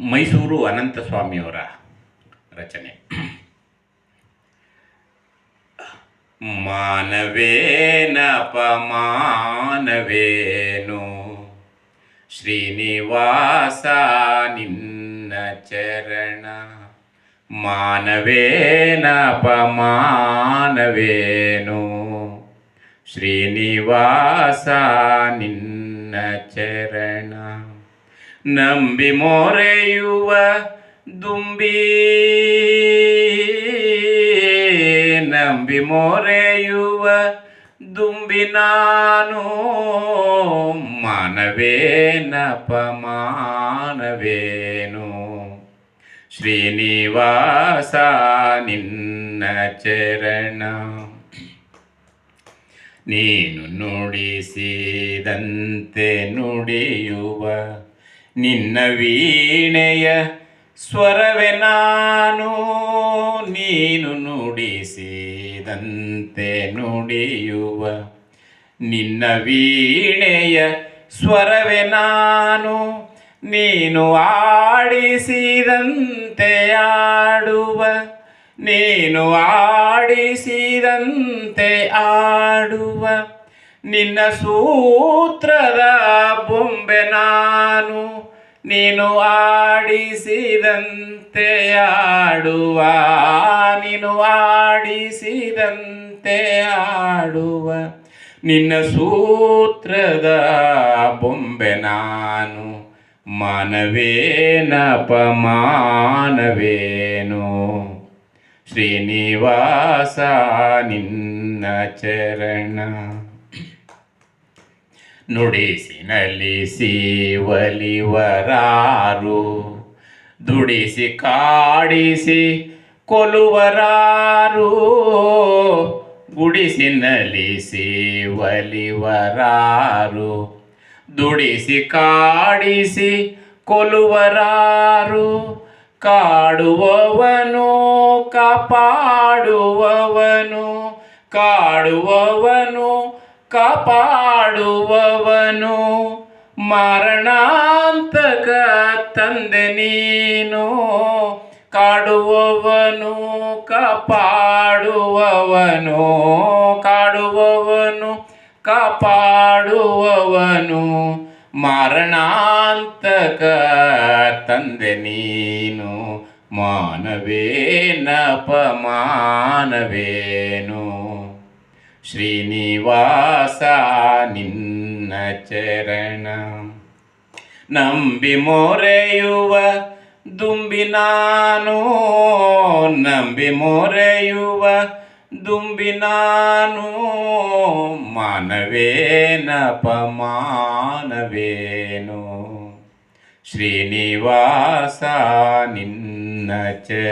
ಮೈಸೂರು ಅನಂತಸ್ವಾಮಿಯವರ ರಚನೆ. ಮಾನವೇನಪಮಾನವೇನು ಶ್ರೀನಿವಾಸ ನಿನ್ನ ಚರಣ. ಮಾನವೇನಪಮಾನವೇನು ಶ್ರೀನಿವಾಸ ನಿನ್ನ ಚರಣ. ನಂಬಿ ಮೊರೆಯುವ ದುಂಬಿ, ನಂಬಿ ಮೊರೆಯುವ ದುಂಬಿ ನಾನು. ಮಾನವೇನಪಮಾನವೇನು ಶ್ರೀನಿವಾಸ ನಿನ್ನ ಚರಣ. ನೀನು ನುಡಿಸಿದಂತೆ ನುಡಿಯುವ ನಿನ್ನ ವೀಣೆಯ ಸ್ವರವೇ ನಾನು. ನೀನು ನುಡಿಸಿದಂತೆ ನುಡಿಯುವ ನಿನ್ನ ವೀಣೆಯ ಸ್ವರವೇ ನಾನು. ನೀನು ಆಡಿಸಿದಂತೆ ಆಡುವ, ನೀನು ಆಡಿಸಿದಂತೆ ಆಡುವ ನಿನ್ನ ಸೂತ್ರದ ಬೊಂಬೆ ನಾನು. ನೀನು ಆಡಿಸಿದಂತೆ ಆಡುವ, ನೀನು ಆಡಿಸಿದಂತೆ ಆಡುವ ನಿನ್ನ ಸೂತ್ರದ ಬೊಂಬೆ ನಾನು. ಮಾನವೇನಪಮಾನವೇನು ಶ್ರೀನಿವಾಸ ನಿನ್ನ ಚರಣ. ನುಡಿಸಿ ನಲಿಸಿ ಒಲಿವರಾರು, ದುಡಿಸಿ ಕಾಡಿಸಿ ಕೊಲುವರಾರು. ಗುಡಿಸಿ ನಲಿಸಿ ಒಲಿವರಾರು, ದುಡಿಸಿ ಕಾಡಿಸಿ ಕೊಲುವರಾರು. ಕಾಡುವವನು ಕಾಪಾಡುವವನು, ಕಾಡುವವನು ಕಾಪಾಡುವವನು. ಮರಣಾಂತಕ ತಂದೆ ನೀನು. ಕಾಡುವವನು ಕಾಪಾಡುವವನು, ಕಾಡುವವನು ಕಾಪಾಡುವವನು. ಮರಣಾಂತಕ ತಂದೆ ನೀನು. ಮಾನವೇನಪಮಾನವೇನು ಶ್ರೀನಿವಾಸ ನಿನ್ನ ಚರಣ. ನಂಬಿ ಮೊರೆಯುವ ದುಂಬಿ ನಾನು, ನಂಬಿ ಮೊರೆಯುವ ದುಂಬಿ ನಾನು. ಮಾನವೇನಪಮಾನವೇನು ಶ್ರೀನಿವಾಸ ನಿನ್ನ ಚರಣ.